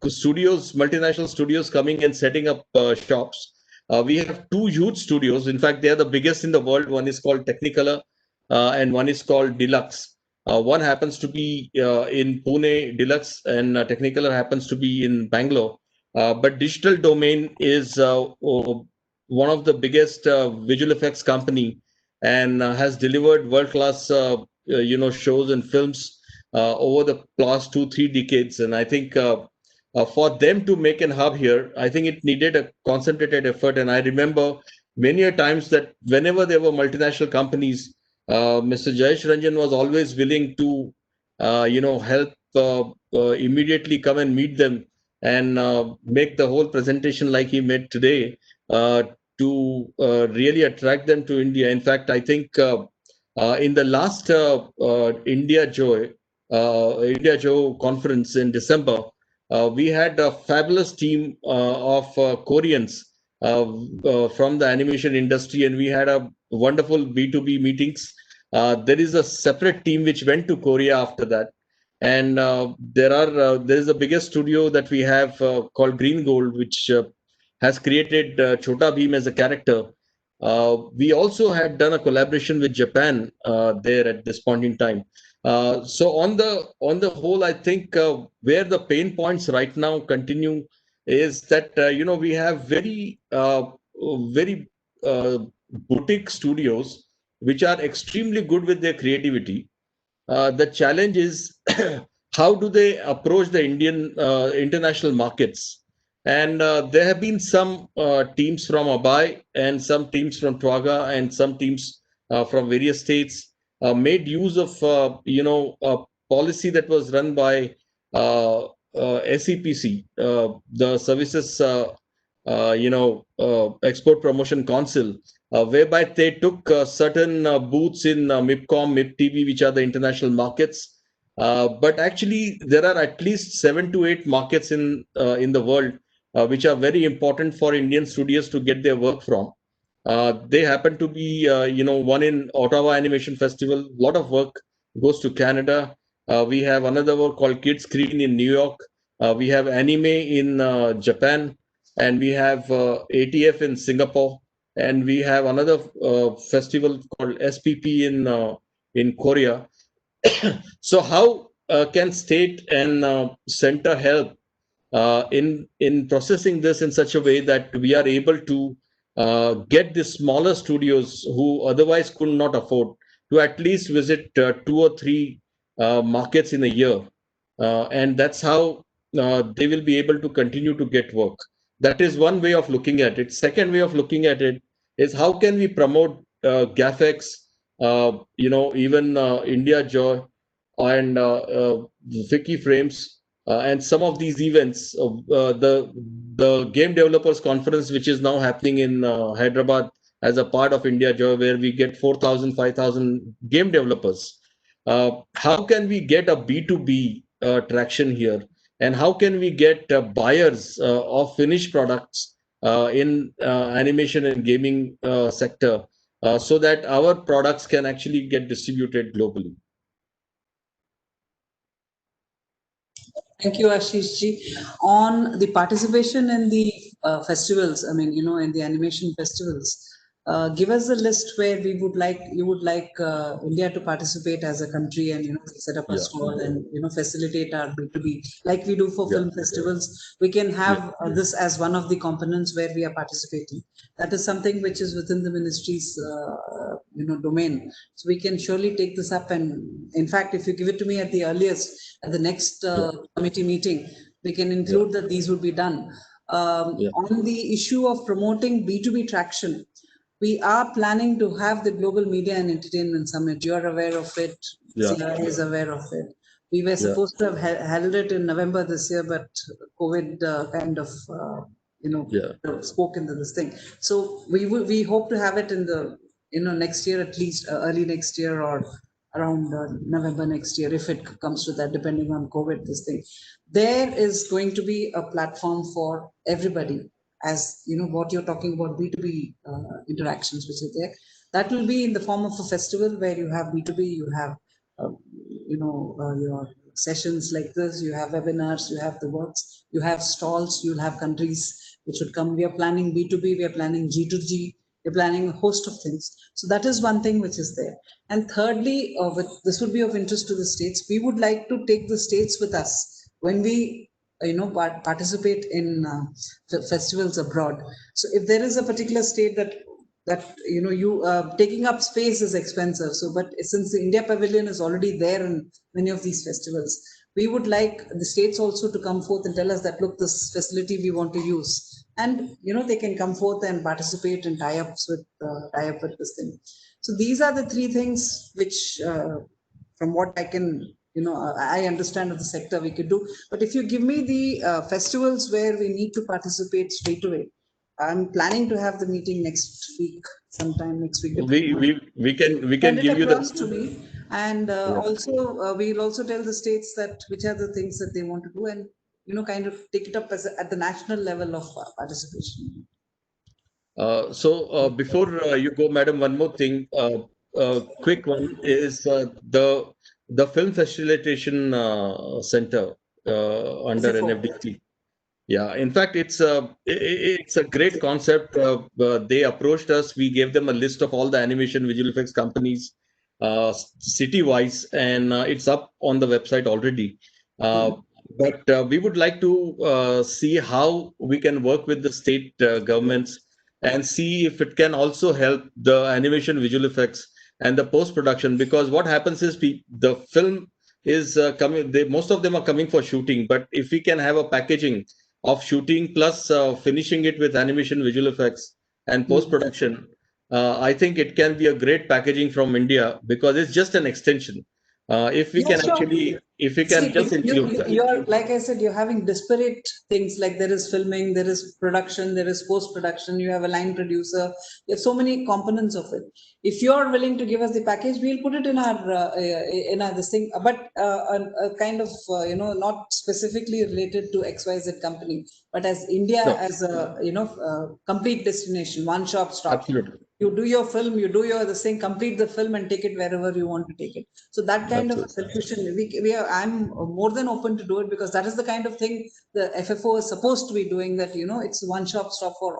studios, multinational studios coming and setting up shops. We have two huge studios. In fact, they are the biggest in the world. One is called Technicolor and one is called Deluxe. One happens to be in Pune, Deluxe, and Technicolor happens to be in Bangalore. But Digital Domain is one of the biggest visual effects company, and has delivered world-class shows and films over the last 2-3 decades. And I think for them to make an hub here, I think it needed a concentrated effort. And I remember many a times that whenever there were multinational companies, Mr. Jayesh Ranjan was always willing to help immediately come and meet them and make the whole presentation like he made today to really attract them to India. In fact, I think in the last India Joe conference in December, we had a fabulous team of Koreans from the animation industry, and we had a wonderful B2B meetings. There is a separate team which went to Korea after that, and there is the biggest studio that we have called Green Gold, which has created Chota Bheem as a character. We also had done a collaboration with Japan there at this point in time. So on the whole, I think where the pain points right now continue is that we have very boutique studios which are extremely good with their creativity. The challenge is how do they approach the international markets? And there have been some teams from Abai and some teams from Twaga and some teams from various states made use of a policy that was run by SEPC, the Services Export Promotion Council, whereby they took certain booths in MIPCOM, MIPTV, which are the international markets. But actually, there are at least 7 to 8 markets in the world which are very important for Indian studios to get their work from. They happen to be, one in Ottawa Animation Festival. A lot of work goes to Canada. We have another work called Kids Screen in New York. We have Anime in Japan, and we have ATF in Singapore, and we have another festival called SPP in Korea. So how can state and center help in processing this in such a way that we are able to get the smaller studios who otherwise could not afford to at least visit 2 or 3 markets in a year, and that's how they will be able to continue to get work. That is one way of looking at it. Second way of looking at it is how can we promote GAFX, even India Joy and Vicky Frames, and some of these events. The Game Developers Conference, which is now happening in Hyderabad as a part of India Joy, where we get 4,000, 5,000 game developers. How can we get a B2B traction here? And how can we get buyers of finished products in animation and gaming sector so that our products can actually get distributed globally?
Thank you, Ashish ji. On the participation in the festivals, I mean, in the animation festivals, give us a list where you would like India to participate as a country and set up a stall and facilitate our B2B like we do for film festivals. We can have this as one of the components where we are participating. That is something which is within the ministry's domain. So we can surely take this up, and in fact, if you give it to me at the earliest, at the next committee meeting, we can include that these would be done. On the issue of promoting B2B traction, we are planning to have the Global Media and Entertainment Summit. You are aware of it. CIA is aware of it. We were supposed to have held it in November this year, but COVID kind of spoke into this thing. So we hope to have it in the next year, at least early next year or around November next year, if it comes to that, depending on COVID, this thing. There is going to be a platform for everybody, as what you're talking about, B2B interactions, which is there. That will be in the form of a festival where you have B2B, you have, your sessions like this, you have webinars, you have the works, you have stalls, you'll have countries which would come. We are planning B2B, we are planning G2G, we're planning a host of things. So that is one thing which is there. And thirdly, this would be of interest to the states. We would like to take the states with us when we participate in festivals abroad. So if there is a particular state that taking up space is expensive. So, but since the India Pavilion is already there in many of these festivals, we would like the states also to come forth and tell us that, look, this facility we want to use. And, they can come forth and participate and tie up with this thing. So these are the 3 things which, from what I can I understand of the sector we could do. But if you give me the festivals where we need to participate straight away, I'm planning to have the meeting next week, sometime next week.
We can
Send it
give you
across to
the.
me, and also we'll also tell the states that which are the things that they want to do, and kind of take it up at the national level of participation.
Before you go, madam, one more thing, quick one is the Film Facilitation Center under
FFO.
NFDC. Yeah, in fact, it's a great concept. They approached us. We gave them a list of all the animation visual effects companies, city-wise, and it's up on the website already. But we would like to see how we can work with the state governments and see if it can also help the animation visual effects and the post-production. Because what happens is the film is coming. Most of them are coming for shooting, but if we can have a packaging of shooting plus finishing it with animation visual effects and post-production, I think it can be a great packaging from India, because it's just an extension. If we
Yeah,
can
sure.
actually, if we can just include that.
You're, like I said, you're having disparate things, like there is filming, there is production, there is post-production, you have a line producer, you have so many components of it. If you're willing to give us the package, we'll put it in our this thing, but a kind of not specifically related to XYZ company, but as India
Sure.
as a complete destination, one shop stop.
Absolutely.
You do your film, you do your this thing, complete the film and take it wherever you want to take it. So that kind of solution, I'm more than open to do it, because that is the kind of thing the FFO is supposed to be doing, that, it's one shop stop for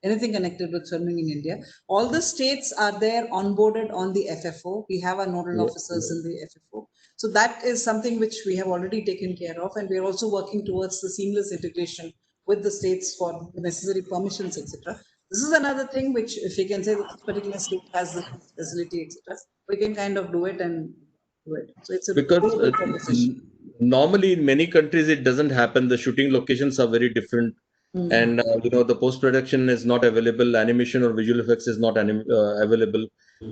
anything connected with filming in India. All the states are there onboarded on the FFO. We have our nodal officers in the FFO. So that is something which we have already taken care of. And we're also working towards the seamless integration with the states for the necessary permissions, etc. This is another thing which, if we can say that this particular state has the facility, etc., we can kind of do it and do it. So it's a
Because
good proposition.
normally in many countries it doesn't happen. The shooting locations are very different, and the post production is not available. Animation or visual effects is not available.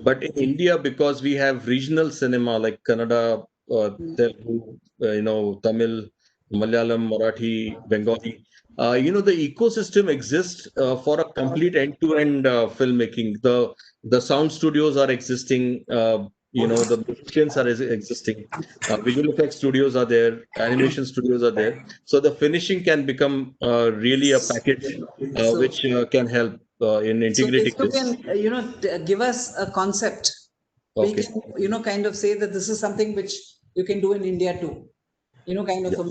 But in India, because we have regional cinema like Kannada, Telugu, Tamil, Malayalam, Marathi, Bengali. The ecosystem exists for a complete end-to-end filmmaking. The sound studios are existing. The musicians are existing. Visual effects studios are there. Animation studios are there. So the finishing can become really a package which can help in integrating
so if
this.
you can, give us a concept, we
Okay.
can, kind of say that this is something which you can do in India too. Kind of a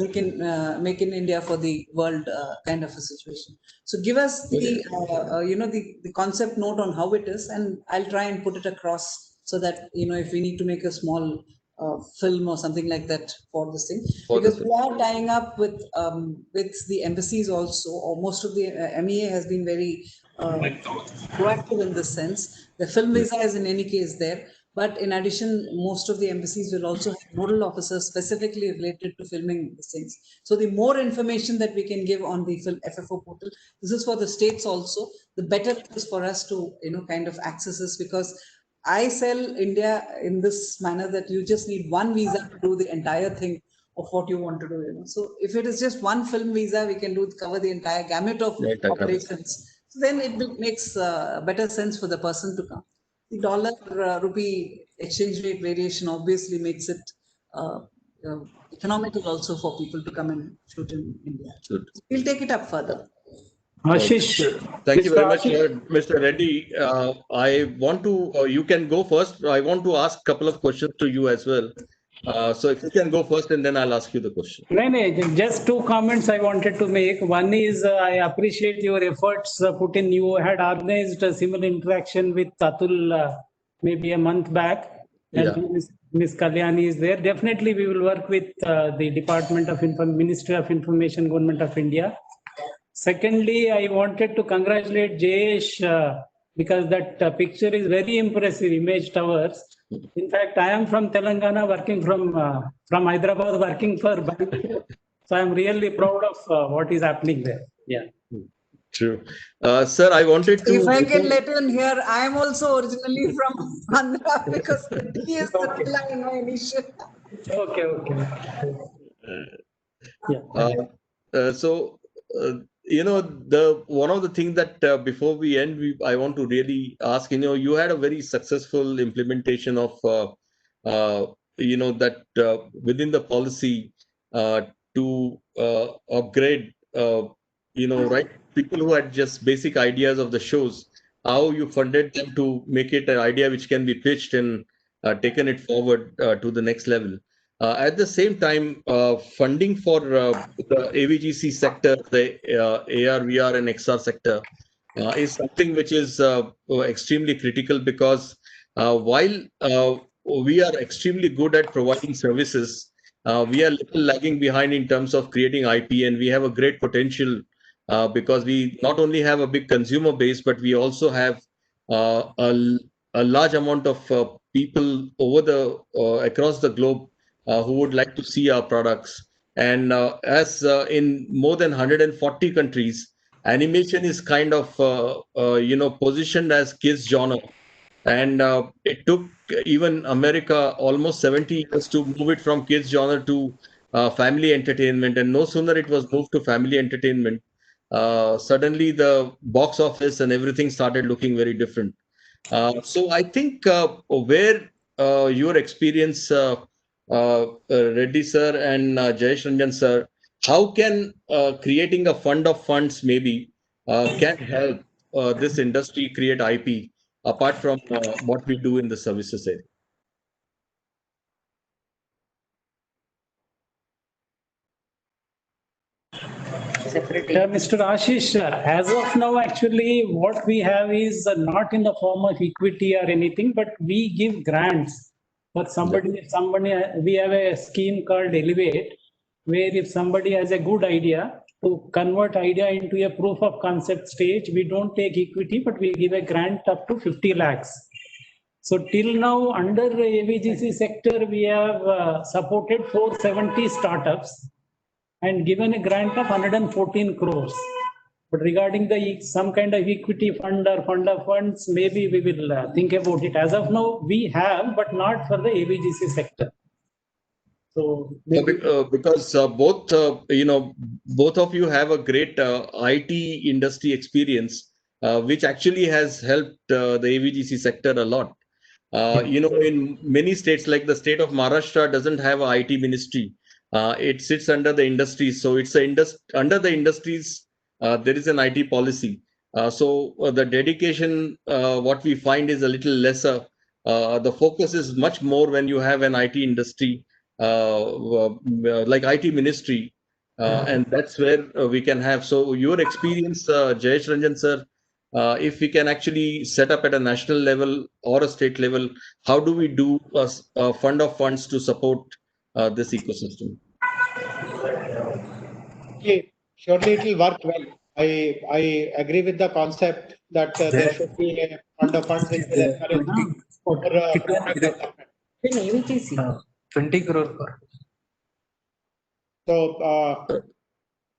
make in India for the world kind of a situation. So give us the concept note on how it is, and I'll try and put it across, so that, if we need to make a small film or something like that for this thing, because we are tying up with the embassies also, or most of the MEA has been very proactive in this sense. The film visa is in any case there. But in addition, most of the embassies will also have nodal officers specifically related to filming these things. So the more information that we can give on the film FFO portal, this is for the states also, the better it is for us to, kind of access this, because I sell India in this manner that you just need one visa to do the entire thing of what you want to do. So if it is just one film visa, we can cover the entire gamut of operations. So then it makes better sense for the person to come. The dollar rupee exchange rate variation obviously makes it economical also for people to come and shoot in India. We'll take it up further.
Ashish.
Thank you very much, Mr. Reddy. I want to, you can go first. I want to ask a couple of questions to you as well. So if you can go first, and then I'll ask you the question.
No, just two comments I wanted to make. One is I appreciate your efforts put in. You had organized a similar interaction with Atul maybe a month back. And Ms. Kalyani is there. Definitely we will work with the Department of Ministry of Information, Government of India. Secondly, I wanted to congratulate Jayesh because that picture is very impressive, image towers. In fact, I am from Telangana, working from Hyderabad, working for Bangalore. So I'm really proud of what is happening there. Yeah.
True. Sir, I wanted to...
If I can let in here, I am also originally from Andhra, because he is the line, my initial.
Okay. Yeah.
So, the one of the things that before we end, I want to really ask, you had a very successful implementation of, that within the policy to upgrade, right, people who had just basic ideas of the shows, how you funded them to make it an idea which can be pitched and taken it forward to the next level. At the same time, funding for the AVGC sector, the AR, VR, and XR sector is something which is extremely critical because while we are extremely good at providing services, we are little lagging behind in terms of creating IP, and we have a great potential because we not only have a big consumer base, but we also have a large amount of people over the across the globe who would like to see our products. And as in more than 140 countries, animation is kind of positioned as kids genre, and it took even America almost 70 years to move it from kids genre to family entertainment. And no sooner it was moved to family entertainment, suddenly the box office and everything started looking very different. So I think where your experience, Reddy sir and Jayesh Ranjan sir, how can creating a fund of funds maybe can help this industry create IP apart from what we do in the services area?
Mr. Ashish, as of now, actually, what we have is not in the form of equity or anything, but we give grants for somebody. We have a scheme called Elevate, where if somebody has a good idea to convert idea into a proof of concept stage, we don't take equity, but we give a grant up to 50 lakhs. So till now, under the AVGC sector, we have supported 470 startups and given a grant of 114 crores. But regarding the some kind of equity fund or fund of funds, maybe we will think about it. As of now, we have, but not for the AVGC sector. So
because both of you have a great IT industry experience, which actually has helped the AVGC sector a lot. In many states, like the state of Maharashtra, doesn't have an IT ministry. It sits under the industries. So it's under the industries. There is an IT policy. So the dedication, what we find is a little lesser. The focus is much more when you have an IT industry, like IT ministry, and that's where we can have. So your experience, Jayesh Ranjan sir, if we can actually set up at a national level or a state level, how do we do a fund of funds to support this ecosystem?
Surely it will work well. I agree with the concept that there should be a fund of funds which will encourage for product development.
20 crore.
So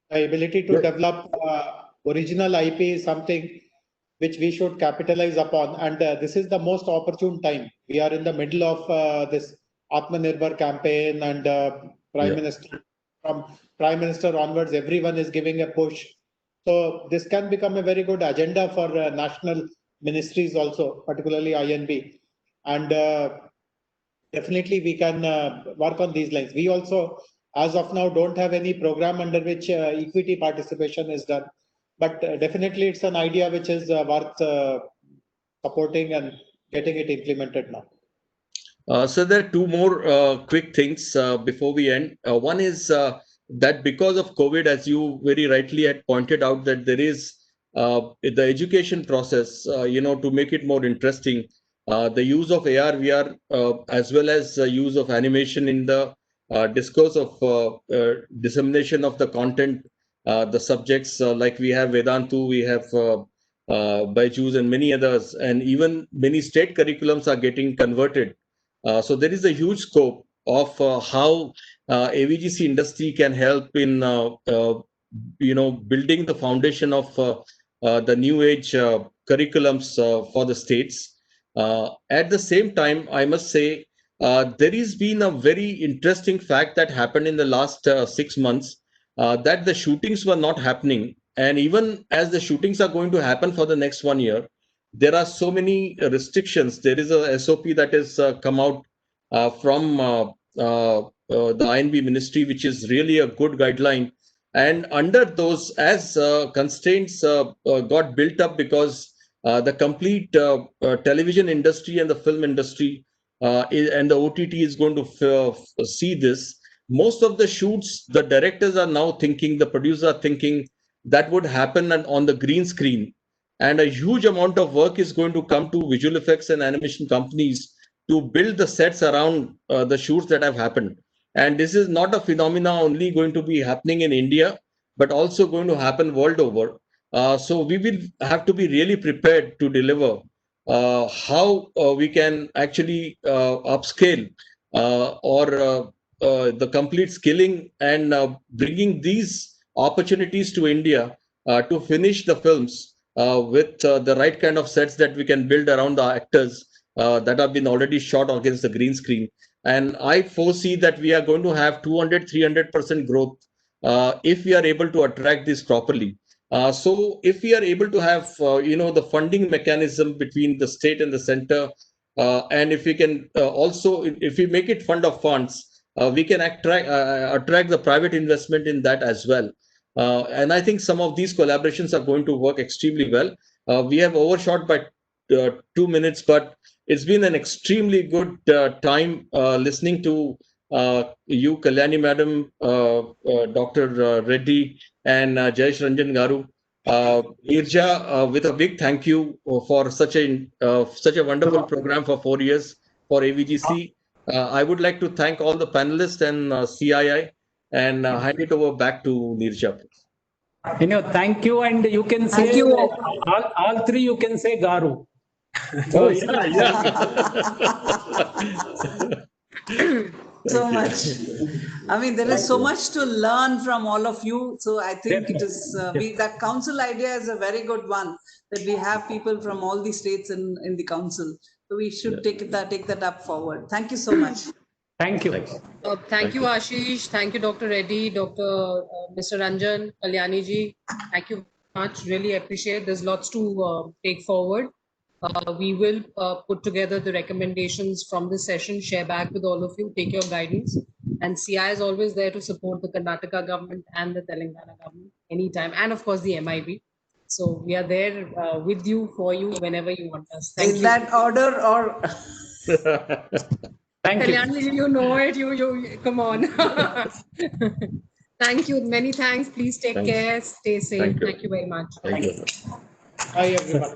the ability to develop original IP is something which we should capitalize upon. And this is the most opportune time. We are in the middle of this Atmanirbhar campaign, and from Prime Minister onwards, everyone is giving a push. So this can become a very good agenda for national ministries also, particularly INB. And definitely we can work on these lines. We also, as of now, don't have any program under which equity participation is done. But definitely it's an idea which is worth supporting and getting it implemented now.
So there are two more quick things before we end. One is that because of COVID, as you very rightly had pointed out, that there is the education process, to make it more interesting, the use of AR, VR, as well as use of animation in the discourse of dissemination of the content, the subjects, like we have Vedantu, we have Byju's and many others, and even many state curriculums are getting converted. So there is a huge scope of how AVGC industry can help in building the foundation of the new age curriculums for the states. At the same time, I must say there has been a very interesting fact that happened in the last 6 months, that the shootings were not happening. And even as the shootings are going to happen for the next 1 year, there are so many restrictions. There is a SOP that has come out from the INB ministry, which is really a good guideline. And under those, as constraints got built up because the complete television industry and the film industry and the OTT is going to see this. Most of the shoots, the directors are now thinking, the producers are thinking that would happen on the green screen. And a huge amount of work is going to come to visual effects and animation companies to build the sets around the shoots that have happened. And this is not a phenomena only going to be happening in India, but also going to happen world over. So we will have to be really prepared to deliver how we can actually upscale or the complete skilling and bringing these opportunities to India to finish the films with the right kind of sets that we can build around the actors that have been already shot against the green screen. And I foresee that we are going to have 200, 300% growth if we are able to attract this properly. So if we are able to have, the funding mechanism between the state and the center, and if we can also, if we make it fund of funds, we can attract the private investment in that as well. And I think some of these collaborations are going to work extremely well. We have overshot by 2 minutes, but it's been an extremely good time listening to you, Kalyani Madam, Dr. Reddy, and Jayesh Ranjan Garu. Irja, with a big thank you for such a wonderful program for 4 years for AVGC. I would like to thank all the panelists and CII and hand it over back to Nirja.
Thank you, and you can say
Thank you.
all three. You can say Garu.
Oh, yeah.
So much. I mean, there is so much to learn from all of you. So I think it is that council idea is a very good one, that we have people from all the states in the council. So we should take that up forward. Thank you so much.
Thank you.
Thank you, Ashish. Thank you, Dr. Reddy, Mr. Ranjan, Kalyani ji. Thank you much. Really appreciate. There's lots to take forward. We will put together the recommendations from this session, share back with all of you, take your guidance. And CI is always there to support the Karnataka government and the Telangana government anytime. And of course, the MIB. So we are there with you, for you, whenever you want us. Thank you.
In that order or...
Thank you.
Kalyani, you know it. You come on. Thank you. Many thanks. Please take care. Stay safe. Thank you very much.
Thank you.
Hi, everyone.